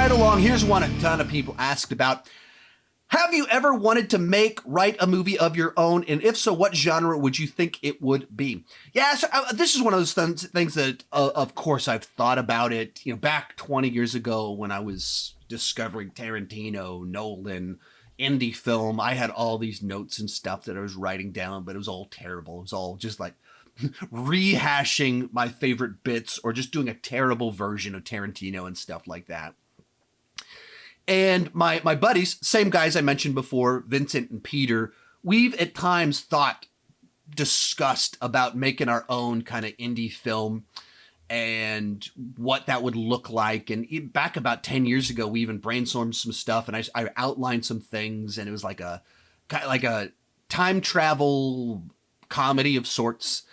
right along, here's one a ton of people asked about. Have you ever wanted to write a movie of your own? And if so, what genre would you think it would be? Yeah, so this is one of those things that, of course, I've thought about it. You know, back 20 years ago when I was discovering Tarantino, Nolan, indie film, I had all these notes and stuff that I was writing down, but it was all terrible. It was all just like rehashing my favorite bits or just doing a terrible version of Tarantino and stuff like that. And my buddies, same guys I mentioned before, Vincent and Peter, we've at times discussed about making our own kind of indie film and what that would look like. And back about 10 years ago, we even brainstormed some stuff and I outlined some things, and it was like a time travel comedy of sorts.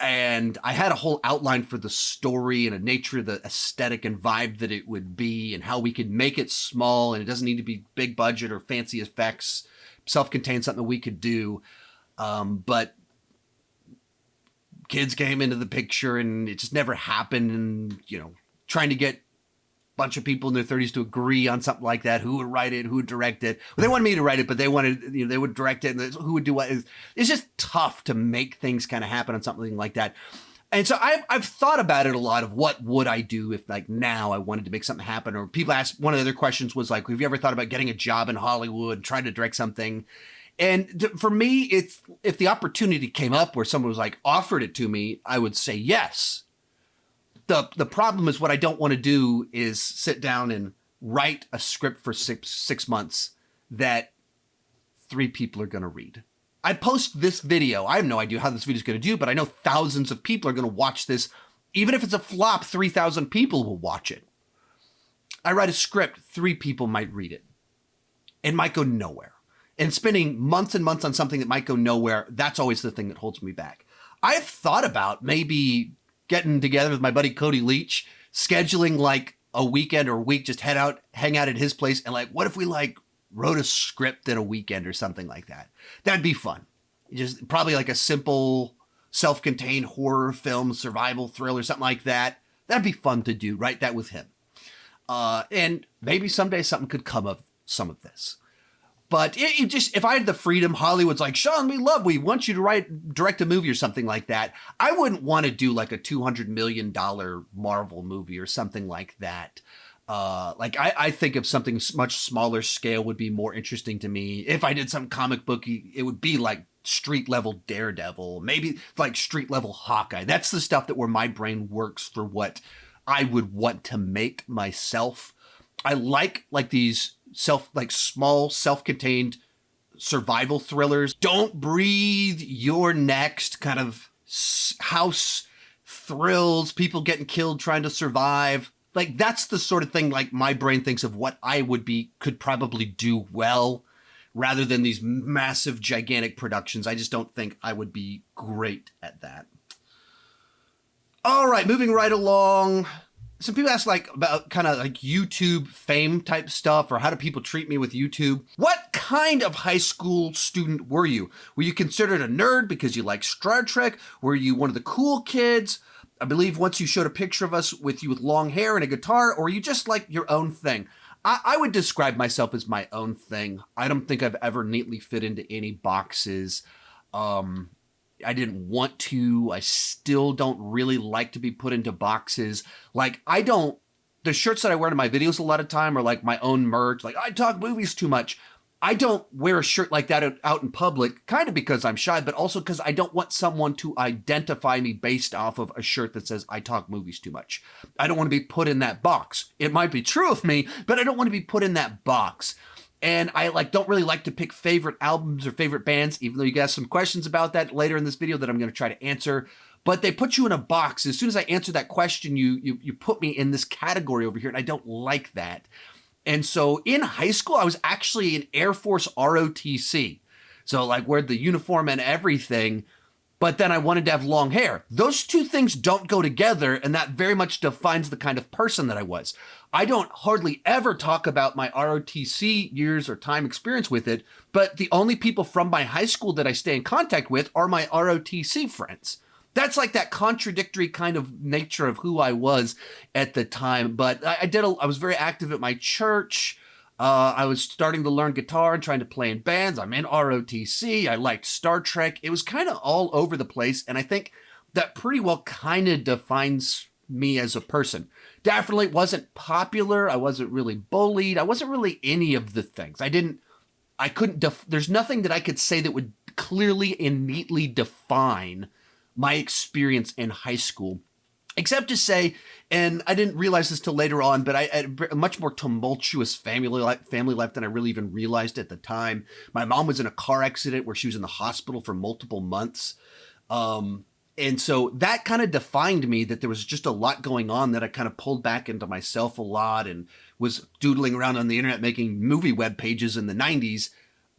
And I had a whole outline for the story and the nature of the aesthetic and vibe that it would be and how we could make it small, and it doesn't need to be big budget or fancy effects, self-contained, something we could do. But kids came into the picture and it just never happened. And, you know, trying to get bunch of people in their 30s to agree on something like that, who would write it, who would direct it. Well, they wanted me to write it, but they wanted, they would direct it, and who would do what. It's just tough to make things kind of happen on something like that. And so I've thought about it a lot of what would I do if, like, now I wanted to make something happen. Or people asked, one of the other questions was like, have you ever thought about getting a job in Hollywood, trying to direct something? And for me, if the opportunity came up where someone was like offered it to me, I would say yes. The problem is, what I don't want to do is sit down and write a script for six months that 3 people are going to read. I post this video. I have no idea how this video is going to do, but I know thousands of people are going to watch this. Even if it's a flop, 3,000 people will watch it. I write a script, 3 people might read it. It might go nowhere. And spending months and months on something that might go nowhere, that's always the thing that holds me back. I've thought about maybe getting together with my buddy Cody Leach, scheduling like a weekend or a week, just hang out at his place, and like, what if we like wrote a script in a weekend or something like that? That'd be fun. Just probably like a simple self-contained horror film, survival thriller, something like that. That'd be fun to do. Write that with him. And maybe someday something could come of some of this. But if I had the freedom, Hollywood's like, Sean, we want you to direct a movie or something like that. I wouldn't want to do like a $200 million Marvel movie or something like that. I think of something much smaller scale would be more interesting to me. If I did some comic book, it would be like street level Daredevil, maybe like street level Hawkeye. That's the stuff where my brain works for what I would want to make myself. I like these small self-contained survival thrillers. Don't breathe, you're next kind of house thrills, people getting killed trying to survive. Like, that's the sort of thing like my brain thinks of what I could probably do well, rather than these massive gigantic productions. I just don't think I would be great at that. All right, moving right along. Some people ask about kind of like YouTube fame type stuff, or how do people treat me with YouTube? What kind of high school student were you? Were you considered a nerd because you liked Star Trek? Were you one of the cool kids? I believe once you showed a picture of us with you with long hair and a guitar, or you just like your own thing? I would describe myself as my own thing. I don't think I've ever neatly fit into any boxes. I didn't want to. I still don't really like to be put into boxes. The shirts that I wear in my videos a lot of time are like my own merch. Like, I talk movies too much. I don't wear a shirt like that out in public, kind of because I'm shy, but also because I don't want someone to identify me based off of a shirt that says I talk movies too much. I don't want to be put in that box. It might be true of me, but I don't want to be put in that box. And I don't really like to pick favorite albums or favorite bands, even though you guys have some questions about that later in this video that I'm going to try to answer. But they put you in a box. As soon as I answer that question, you put me in this category over here, and I don't like that. And so in high school, I was actually an Air Force ROTC. So wear the uniform and everything, but then I wanted to have long hair. Those two things don't go together, and that very much defines the kind of person that I was. I don't hardly ever talk about my ROTC years or time experience with it, but the only people from my high school that I stay in contact with are my ROTC friends. that's like that contradictory kind of nature of who I was at the time. But I was very active at my church. I was starting to learn guitar and trying to play in bands. I'm in ROTC. I liked Star Trek. It was kind of all over the place. And I think that pretty well kind of defines me as a person. Definitely wasn't popular. I wasn't really bullied. I wasn't really any of the things. There's nothing that I could say that would clearly and neatly define my experience in high school. Except to say, and I didn't realize this till later on, but I had a much more tumultuous family life than I really even realized at the time. My mom was in a car accident where she was in the hospital for multiple months. And so that kind of defined me, that there was just a lot going on, that I kind of pulled back into myself a lot and was doodling around on the internet making movie web pages in the 90s.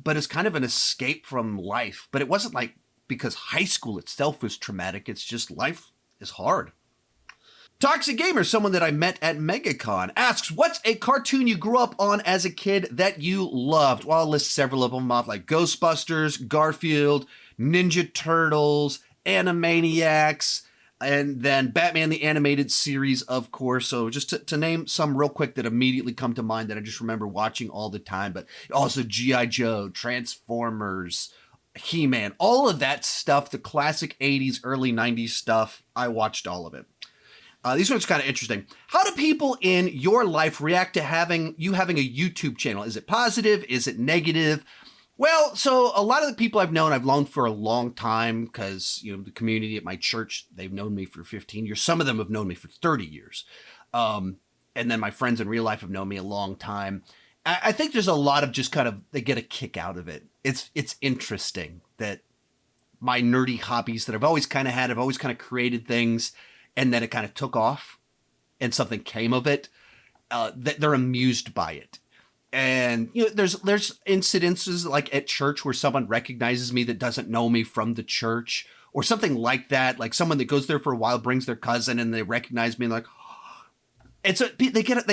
But it's kind of an escape from life. But it wasn't like because high school itself was traumatic. It's just life is hard. Toxic Gamer, someone that I met at MegaCon, asks, what's a cartoon you grew up on as a kid that you loved? Well, I'll list several of them off, like Ghostbusters, Garfield, Ninja Turtles, Animaniacs, and then Batman the Animated Series, of course. So just to name some real quick that immediately come to mind that I just remember watching all the time, but also G.I. Joe, Transformers, He-Man, all of that stuff, the classic 80s, early 90s stuff, I watched all of it. These ones are kind of interesting. How do people in your life react to having a YouTube channel? Is it positive? Is it negative? Well, so a lot of the people I've known for a long time, because, the community at my church, they've known me for 15 years. Some of them have known me for 30 years. And then my friends in real life have known me a long time. I think there's a lot of just kind of, they get a kick out of it. It's interesting that my nerdy hobbies that I've always kind of created things, and then it kind of took off and something came of it, that they're amused by it. And, there's incidences like at church where someone recognizes me that doesn't know me from the church or something like that. Like someone that goes there for a while brings their cousin and they recognize me and like, they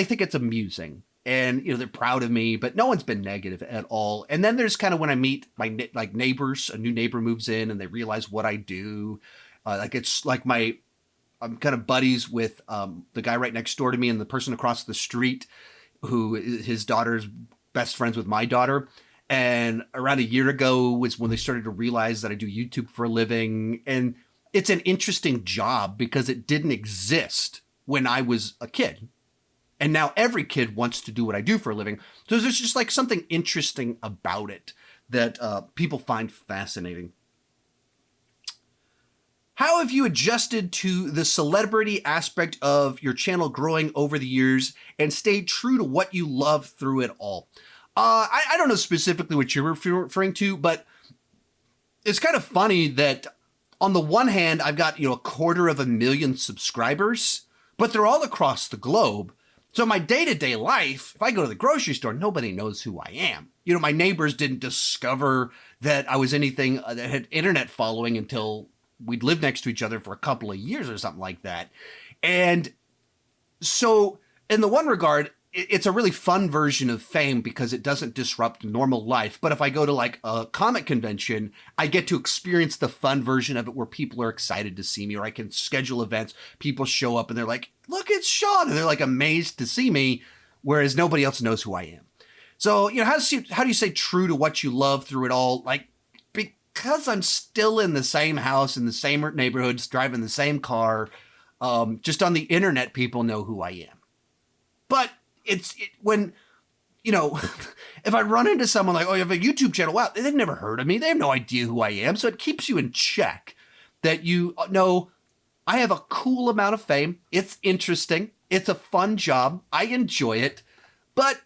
think it's amusing, and, they're proud of me, but no one's been negative at all. And then there's kind of when I meet my neighbors, a new neighbor moves in and they realize what I do. It's like I'm kind of buddies with the guy right next door to me and the person across the street who his daughter's best friends with my daughter. And around a year ago was when they started to realize that I do YouTube for a living. And it's an interesting job because it didn't exist when I was a kid. And now every kid wants to do what I do for a living. So there's just like something interesting about it that people find fascinating. How have you adjusted to the celebrity aspect of your channel growing over the years and stayed true to what you love through it all? I don't know specifically what you're referring to, but it's kind of funny that on the one hand, I've got, 250,000 subscribers, but they're all across the globe. So my day-to-day life, if I go to the grocery store, nobody knows who I am. My neighbors didn't discover that I was anything that had internet following until we'd lived next to each other for a couple of years or something like that. And so in the one regard, it's a really fun version of fame because it doesn't disrupt normal life. But if I go to like a comic convention, I get to experience the fun version of it where people are excited to see me, or I can schedule events. People show up and they're like, look, it's Sean. And they're like amazed to see me, whereas nobody else knows who I am. So, how do you stay true to what you love through it all? Like, because I'm still in the same house, in the same neighborhoods, driving the same car, just on the internet, people know who I am. But when, if I run into someone like, oh, you have a YouTube channel, wow, they've never heard of me. They have no idea who I am. So it keeps you in check that you know I have a cool amount of fame. It's interesting. It's a fun job. I enjoy it. But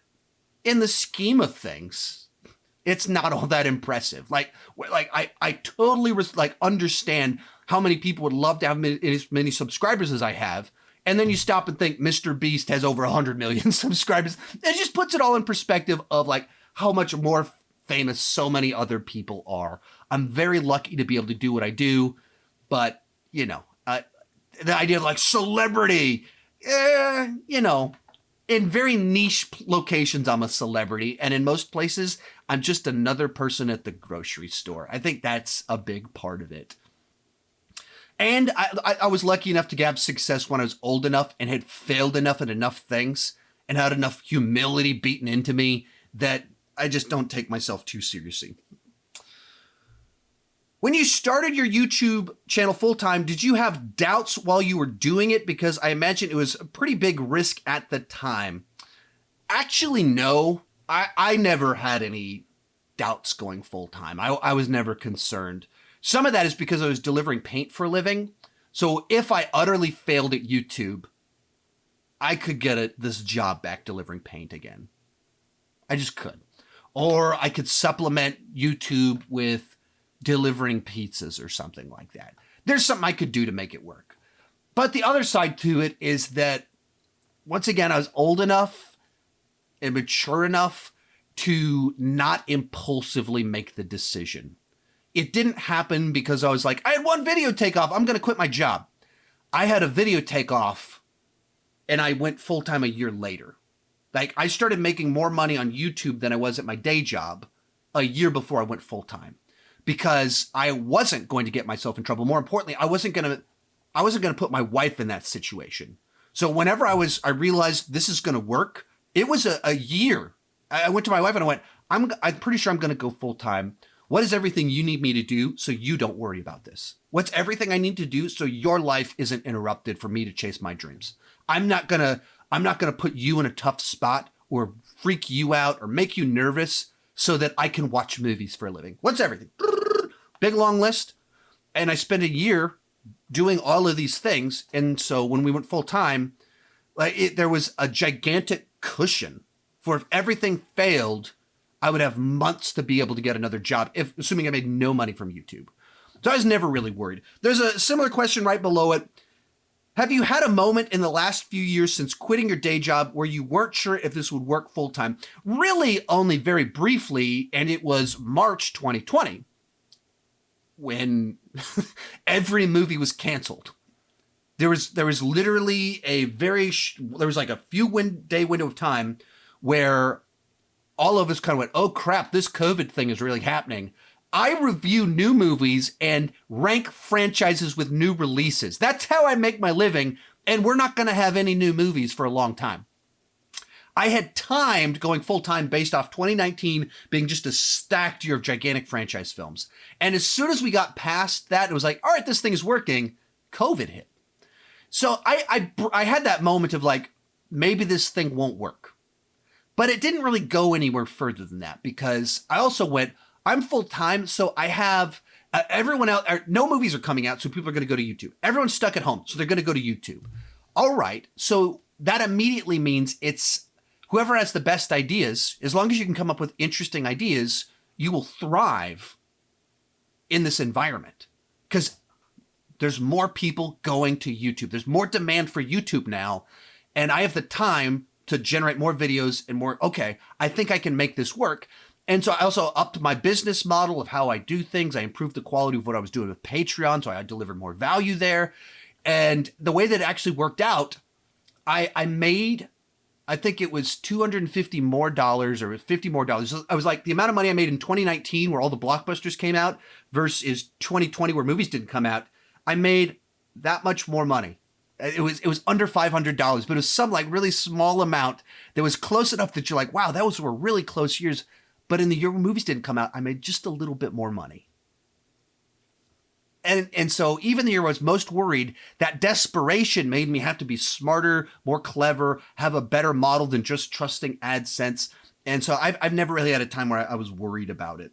in the scheme of things, it's not all that impressive. I totally understand how many people would love to have as many subscribers as I have. And then you stop and think Mr. Beast has over 100 million subscribers. It just puts it all in perspective of like how much more famous so many other people are. I'm very lucky to be able to do what I do. But, the idea of like celebrity, in very niche locations, I'm a celebrity. And in most places, I'm just another person at the grocery store. I think that's a big part of it. And I was lucky enough to have success when I was old enough and had failed enough at enough things and had enough humility beaten into me that I just don't take myself too seriously. When you started your YouTube channel full-time, did you have doubts while you were doing it? Because I imagine it was a pretty big risk at the time. Actually, no. I never had any doubts going full-time. I was never concerned. Some of that is because I was delivering paint for a living. So if I utterly failed at YouTube, I could get this job back delivering paint again. I just could. Or I could supplement YouTube with delivering pizzas or something like that. There's something I could do to make it work. But the other side to it is that, once again, I was old enough and mature enough to not impulsively make the decision. It didn't happen because I was like, I had one video take off, I'm going to quit my job. I had a video take off and I went full-time a year later. Like, I started making more money on YouTube than I was at my day job a year before I went full-time, because I wasn't going to get myself in trouble. More importantly, I wasn't going to put my wife in that situation. So whenever I realized this is going to work, it was a year. I went to my wife and I went, I'm pretty sure I'm going to go full-time. What is everything you need me to do so you don't worry about this? What's everything I need to do so your life isn't interrupted for me to chase my dreams? I'm not going to put you in a tough spot or freak you out or make you nervous so that I can watch movies for a living. What's everything? Big long list. And I spent a year doing all of these things. And so when we went full time, there was a gigantic cushion for if everything failed, I would have months to be able to get another job, assuming I made no money from YouTube. So I was never really worried. There's a similar question right below it. Have you had a moment in the last few years since quitting your day job where you weren't sure if this would work full time? Really only very briefly, and it was March 2020 when every movie was canceled. There was literally there was like a day window of time where all of us kind of went, oh crap, this COVID thing is really happening. I review new movies and rank franchises with new releases. That's how I make my living, and we're not going to have any new movies for a long time. I had timed going full-time based off 2019 being just a stacked year of gigantic franchise films. And as soon as we got past that, it was like, all right, this thing is working. COVID hit. So I had that moment of like, maybe this thing won't work. But it didn't really go anywhere further than that, because I also went, I'm full-time, so I have everyone else, no movies are coming out, so people are going to go to YouTube. Everyone's stuck at home, so they're going to go to YouTube. All right, so that immediately means it's whoever has the best ideas. As long as you can come up with interesting ideas, you will thrive in this environment, because there's more people going to YouTube. There's more demand for YouTube now, and I have the time to generate more videos and more, okay, I think I can make this work. And so I also upped my business model of how I do things. I improved the quality of what I was doing with Patreon, so I delivered more value there. And the way that it actually worked out, I made, I think it was $250 more or $50 more. So I was like, the amount of money I made in 2019 where all the blockbusters came out versus 2020 where movies didn't come out, I made that much more money. It was under $500, but it was some like really small amount that was close enough that you're like, wow, were really close years. But in the year when movies didn't come out, I made just a little bit more money. And so even the year I was most worried, that desperation made me have to be smarter, more clever, have a better model than just trusting AdSense. And so I've never really had a time where I was worried about it.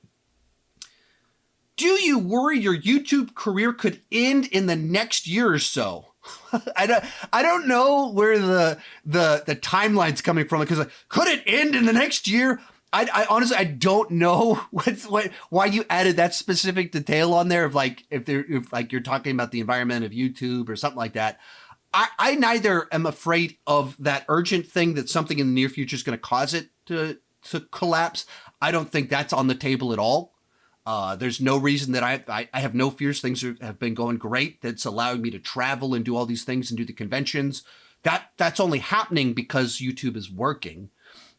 Do you worry your YouTube career could end in the next year or so? I don't know where the timeline's coming from, because could it end in the next year? I honestly, I don't know why you added that specific detail on there of like, if you're talking about the environment of YouTube or something like that. I neither am afraid of that urgent thing that something in the near future is going to cause it to collapse. I don't think that's on the table at all. There's no reason that I have no fears. Things have been going great. That's allowing me to travel and do all these things and do the conventions. That's only happening because YouTube is working.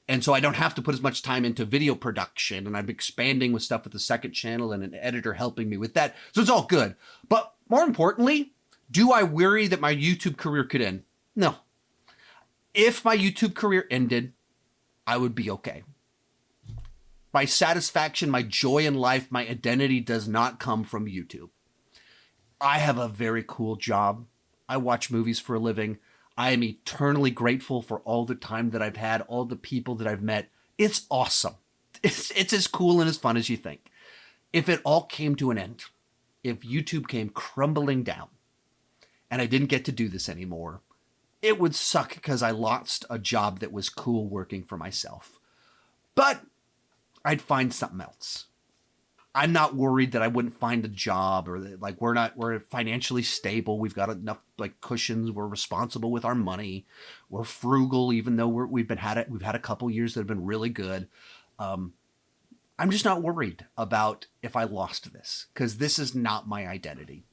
And so I don't have to put as much time into video production, and I'm expanding with stuff with the second channel and an editor helping me with that. So it's all good. But more importantly, Do I worry that my YouTube career could end? No. If my YouTube career ended, I would be okay. My satisfaction, my joy in life, my identity does not come from YouTube. I have a very cool job. I watch movies for a living. I am eternally grateful for all the time that I've had, all the people that I've met. It's awesome. It's as cool and as fun as you think. If it all came to an end, if YouTube came crumbling down and I didn't get to do this anymore, it would suck because I lost a job that was cool working for myself. But I'd find something else. I'm not worried that I wouldn't find a job or that, like, we're financially stable. We've got enough like cushions. We're responsible with our money. We're frugal, even though we've had a couple years that have been really good. I'm just not worried about if I lost this, because this is not my identity.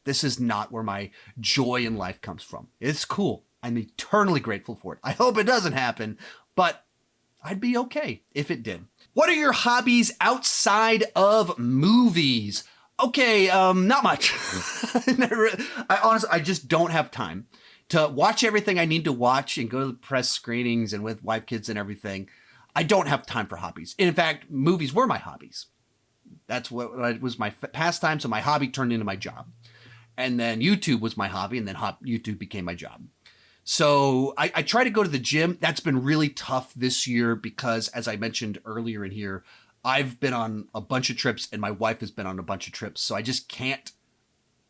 This is not where my joy in life comes from. It's cool. I'm eternally grateful for it. I hope it doesn't happen, but I'd be okay if it did. What are your hobbies outside of movies? Okay, not much. I just don't have time to watch everything I need to watch and go to the press screenings and with wife, kids, and everything. I don't have time for hobbies. In fact, movies were my hobbies. That's what was my pastime. So my hobby turned into my job. And then YouTube was my hobby, and then YouTube became my job. So I try to go to the gym. That's been really tough this year because, as I mentioned earlier in here, I've been on a bunch of trips and my wife has been on a bunch of trips. So I just can't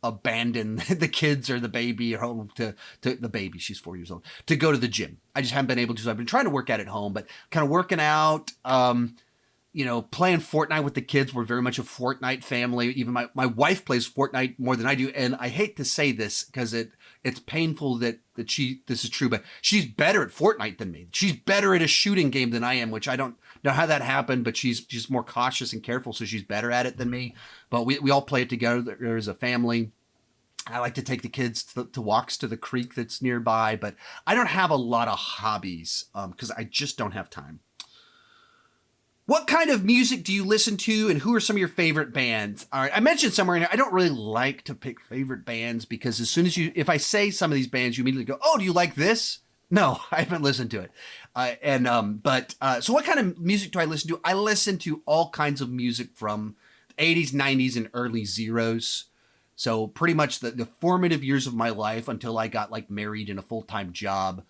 abandon the kids or the baby or home to the baby. She's 4 years old, to go to the gym. I just haven't been able to. So I've been trying to work out at home, but kind of working out, playing Fortnite with the kids. We're very much a Fortnite family. Even my wife plays Fortnite more than I do. And I hate to say this because it's painful that this is true, but she's better at Fortnite than me. She's better at a shooting game than I am, which I don't know how that happened, but she's more cautious and careful, so she's better at it than me. But we all play it together as a family. I like to take the kids to walks to the creek that's nearby, but I don't have a lot of hobbies because I just don't have time. What kind of music do you listen to, and who are some of your favorite bands? All right, I mentioned somewhere in here, I don't really like to pick favorite bands because as soon as if I say some of these bands, you immediately go, oh, do you like this? No, I haven't listened to it. So what kind of music do I listen to? I listen to all kinds of music from the 80s, 90s, and early zeros. So pretty much the formative years of my life until I got like married in a full-time job.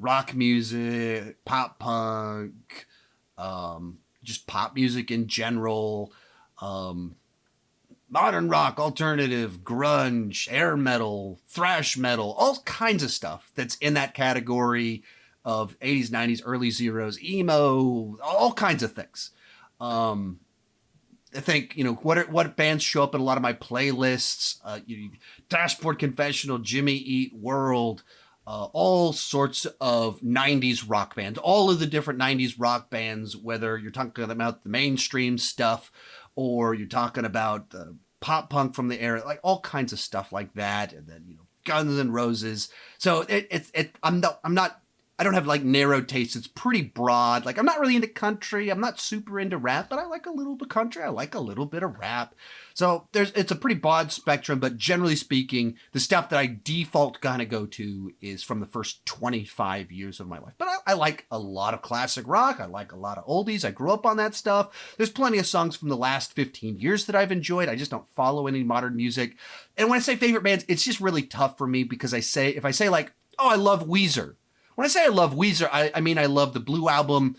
Rock music, pop punk, just pop music in general, modern rock, alternative, grunge, air metal, thrash metal, all kinds of stuff that's in that category of 80s, 90s, early zeros, emo, all kinds of things. I think, what bands show up in a lot of my playlists, Dashboard Confessional, Jimmy Eat World, all sorts of 90s rock bands, all of the different 90s rock bands, whether you're talking about the mainstream stuff or you're talking about pop punk from the era, like all kinds of stuff like that. And then, Guns N' Roses. So I don't have like narrow taste. It's pretty broad. Like I'm not really into country. I'm not super into rap, but I like a little bit of country. I like a little bit of rap. So it's a pretty broad spectrum, but generally speaking, the stuff that I default kind of go to is from the first 25 years of my life. But I like a lot of classic rock. I like a lot of oldies. I grew up on that stuff. There's plenty of songs from the last 15 years that I've enjoyed. I just don't follow any modern music. And when I say favorite bands, it's just really tough for me because if I say like, oh, I love Weezer. When I say I love Weezer, I mean I love the Blue album,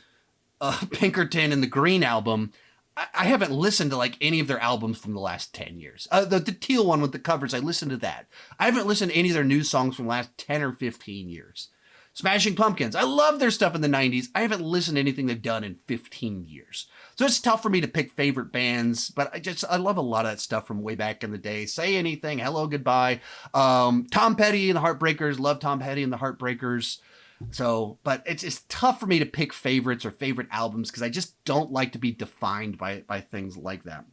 Pinkerton, and the Green album. I haven't listened to like any of their albums from the last 10 years. The teal one with the covers, I listened to that. I haven't listened to any of their new songs from the last 10 or 15 years. Smashing Pumpkins, I love their stuff in the 90s. I haven't listened to anything they've done in 15 years. So it's tough for me to pick favorite bands, but I love a lot of that stuff from way back in the day. Say Anything, Hello, Goodbye. Tom Petty and the Heartbreakers, love Tom Petty and the Heartbreakers. So, but it's tough for me to pick favorites or favorite albums because I just don't like to be defined by things like that.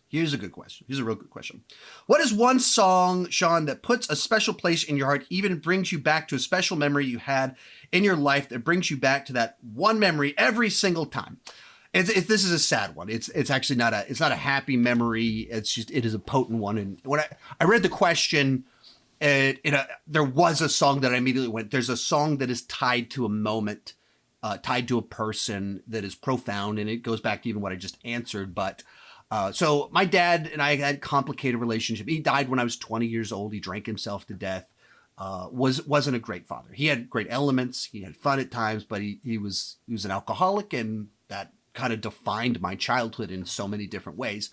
Here's a good question. Here's a real good question. What is one song, Sean, that puts a special place in your heart, even brings you back to a special memory you had in your life that brings you back to that one memory every single time? This is a sad one. It's actually not a happy memory. It is a potent one. And when I read the question, there was a song that I immediately went, there's a song that is tied to a moment, tied to a person that is profound, and it goes back to even what I just answered. But so my dad and I had a complicated relationship. He died when I was 20 years old. He drank himself to death. Wasn't a great father. He had great elements. He had fun at times, but he was an alcoholic, and that kind of defined my childhood in so many different ways.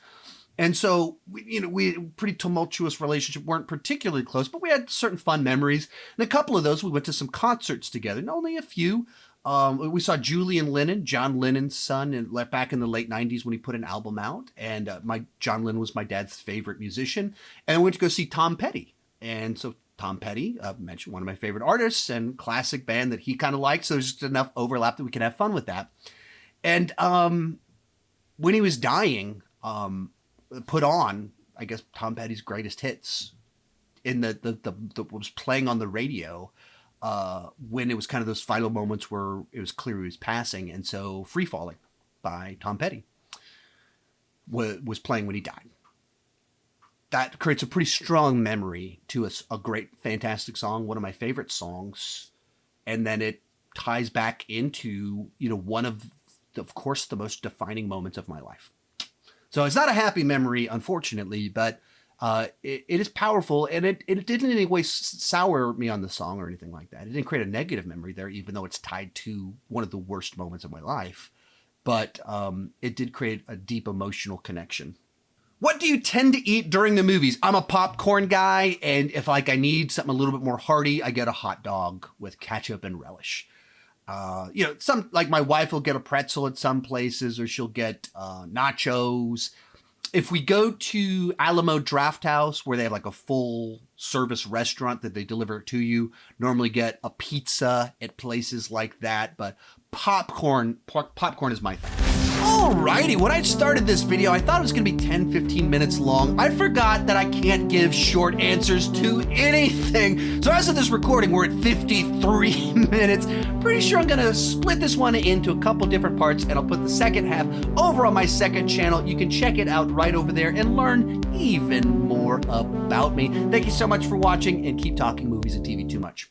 And so, we had a pretty tumultuous relationship, weren't particularly close, but we had certain fun memories. And a couple of those, we went to some concerts together, and only a few. We saw Julian Lennon, John Lennon's son, back in the late 90s when he put an album out. And John Lennon was my dad's favorite musician. And we went to go see Tom Petty. And so Tom Petty, mentioned one of my favorite artists and classic band that he kind of liked. So there's just enough overlap that we could have fun with that. And when he was dying, put on, I guess, Tom Petty's greatest hits in the was playing on the radio when it was kind of those final moments where it was clear he was passing. And so Free Falling by Tom Petty was playing when he died. That creates a pretty strong memory to a great, fantastic song, one of my favorite songs. And then it ties back into, one of course, the most defining moments of my life. So it's not a happy memory, unfortunately, but it is powerful, and it didn't in any way sour me on the song or anything like that. It didn't create a negative memory there, even though it's tied to one of the worst moments of my life. But it did create a deep emotional connection. What do you tend to eat during the movies? I'm a popcorn guy, and if I need something a little bit more hearty, I get a hot dog with ketchup and relish. Some, like, my wife will get a pretzel at some places, or she'll get nachos. If we go to Alamo Draft House, where they have like a full service restaurant that they deliver to you, normally get a pizza at places like that. But popcorn is my thing. Alrighty, when I started this video, I thought it was going to be 10-15 minutes long. I forgot that I can't give short answers to anything. So as of this recording, we're at 53 minutes. Pretty sure I'm going to split this one into a couple different parts, and I'll put the second half over on my second channel. You can check it out right over there and learn even more about me. Thank you so much for watching, and keep talking movies and TV too much.